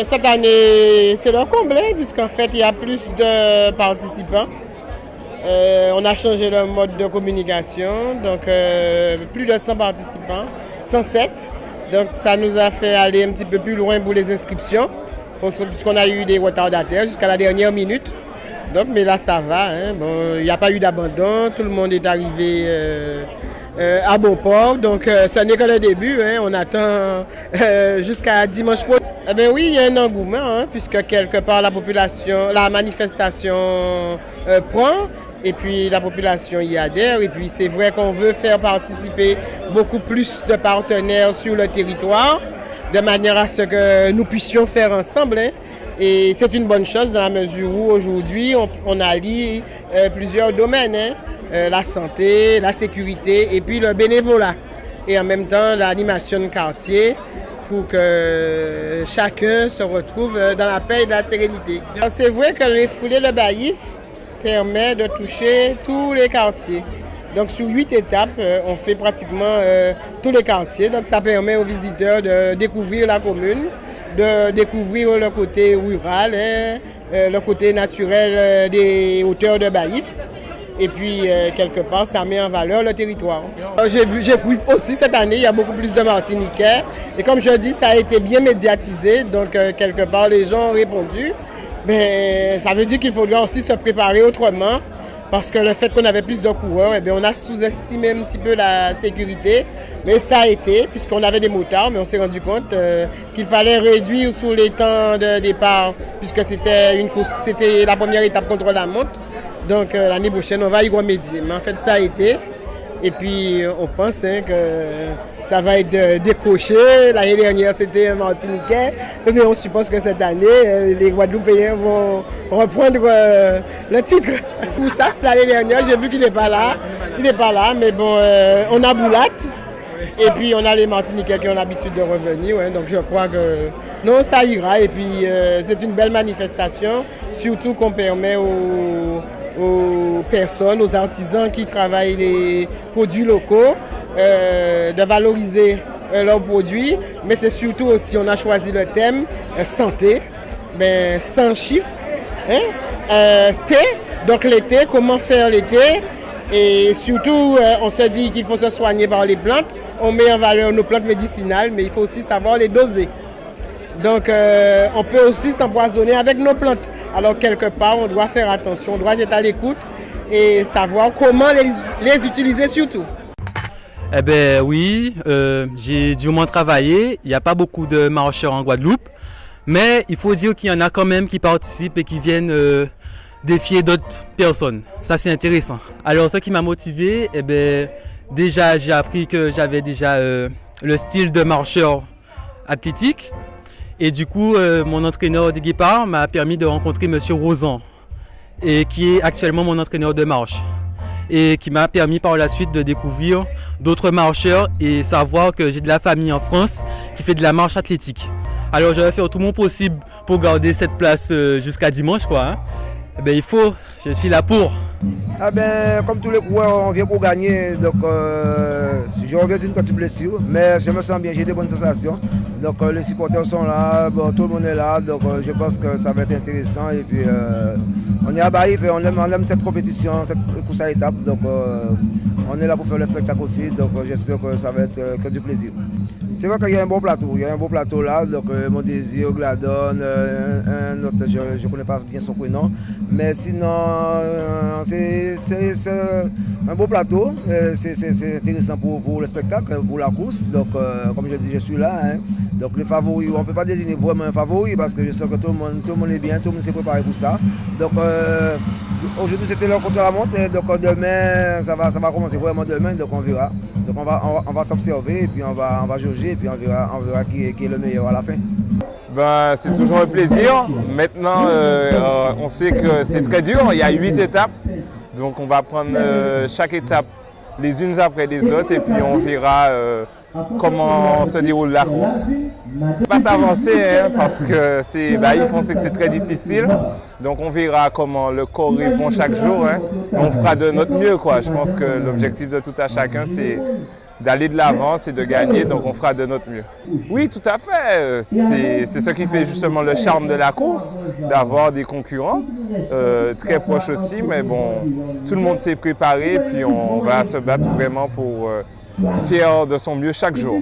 Cette année, c'est le comble, puisqu'en fait, il y a plus de participants. On a changé le mode de communication, donc plus de 100 participants, 107. Donc ça nous a fait aller un petit peu plus loin pour les inscriptions, puisqu'on a eu des retardataires jusqu'à la dernière minute. Donc, mais là, ça va. Hein. Bon, il n'y a pas eu d'abandon, tout le monde est arrivé à bon port. Donc, ce n'est que le début. Hein. On attend jusqu'à dimanche prochain. Eh bien oui, il y a un engouement, hein, puisque quelque part la manifestation prend. Et puis la population y adhère. Et puis c'est vrai qu'on veut faire participer beaucoup plus de partenaires sur le territoire, de manière à ce que nous puissions faire ensemble. Hein. Et c'est une bonne chose dans la mesure où aujourd'hui on allie plusieurs domaines, hein, la santé, la sécurité et puis le bénévolat. Et en même temps l'animation de quartier pour que chacun se retrouve dans la paix et la sérénité. C'est vrai que les foulées de Baïf permet de toucher tous les quartiers. Donc sur 8 étapes, on fait pratiquement tous les quartiers. Donc ça permet aux visiteurs de découvrir la commune, de découvrir le côté rural, hein, le côté naturel des hauteurs de Baïf. Et puis, quelque part, ça met en valeur le territoire. J'ai vu aussi cette année, il y a beaucoup plus de Martiniquais. Et comme je dis, ça a été bien médiatisé. Donc, quelque part, les gens ont répondu. Mais ça veut dire qu'il faudra aussi se préparer autrement. Parce que le fait qu'on avait plus de coureurs, eh bien, on a sous-estimé un petit peu la sécurité. Mais ça a été, puisqu'on avait des motards, mais on s'est rendu compte qu'il fallait réduire sous les temps de départ, puisque c'était une course, c'était la première étape contre la montre. Donc l'année prochaine, on va y remédier. Mais en fait, ça a été. Et puis, on pense que ça va être décroché. L'année dernière, c'était un Martiniquais. Mais on suppose que cette année, les Guadeloupéens vont reprendre le titre. Pour ça, l'année dernière, j'ai vu qu'il n'est pas là. Il n'est pas là, mais bon, on a Boulat. Et puis, on a les Martiniquais qui ont l'habitude de revenir. Ouais, donc, je crois que non, ça ira. Et puis, c'est une belle manifestation, surtout qu'on permet aux personnes, aux artisans qui travaillent les produits locaux, de valoriser leurs produits. Mais c'est surtout aussi, on a choisi le thème santé, ben, sans chiffres, hein? Thé, donc l'été, comment faire l'été. Et surtout, on se dit qu'il faut se soigner par les plantes. On met en valeur nos plantes médicinales, mais il faut aussi savoir les doser. Donc, on peut aussi s'empoisonner avec nos plantes. Alors, quelque part, on doit faire attention, on doit être à l'écoute et savoir comment les utiliser surtout. Eh bien, oui, j'ai dû moins travailler. Il n'y a pas beaucoup de marcheurs en Guadeloupe. Mais il faut dire qu'il y en a quand même qui participent et qui viennent défier d'autres personnes. Ça, c'est intéressant. Alors, ce qui m'a motivé, eh bien, déjà, j'ai appris que j'avais déjà le style de marcheur athlétique. Et du coup, mon entraîneur de guépard m'a permis de rencontrer M. Rosan, et qui est actuellement mon entraîneur de marche. Et qui m'a permis par la suite de découvrir d'autres marcheurs et savoir que j'ai de la famille en France qui fait de la marche athlétique. Alors je vais faire tout mon possible pour garder cette place jusqu'à dimanche, quoi. Hein. Eh bien, je suis là pour. Ah ben, comme tous les coureurs, on vient pour gagner, donc je reviens d'une petite blessure, mais je me sens bien, j'ai de bonnes sensations. Donc les supporters sont là, bon, tout le monde est là, donc je pense que ça va être intéressant. Et puis on est à Baïf et on aime cette compétition, cette course à étapes, donc on est là pour faire le spectacle aussi, donc j'espère que ça va être que du plaisir. C'est vrai qu'il y a un bon plateau là, donc Mon Désir, Gladon, un autre, je ne connais pas bien son prénom, mais sinon c'est un beau plateau, c'est intéressant pour le spectacle, pour la course, donc comme je dis, je suis là, hein. Donc les favoris, on ne peut pas désigner vraiment un favori parce que je sais que tout le monde est bien, tout le monde s'est préparé pour ça. Donc aujourd'hui c'était l'heure contre la montre, et donc demain ça va commencer vraiment demain, donc on verra. Donc on va s'observer et puis on va jauger et puis on verra qui est le meilleur à la fin. Ben, c'est toujours un plaisir. Maintenant, on sait que c'est très dur, il y a 8 étapes. Donc on va prendre chaque étape les unes après les autres et puis on verra comment se déroule la course. On ne peut pas s'avancer hein, parce que on sait que c'est très difficile. Donc on verra comment le corps répond chaque jour. Hein. On fera de notre mieux, quoi. Je pense que l'objectif de tout à chacun, c'est d'aller de l'avant, c'est de gagner, donc on fera de notre mieux. Oui, tout à fait. C'est ce qui fait justement le charme de la course, d'avoir des concurrents très proches aussi, mais bon, tout le monde s'est préparé, puis on va se battre vraiment pour faire de son mieux chaque jour.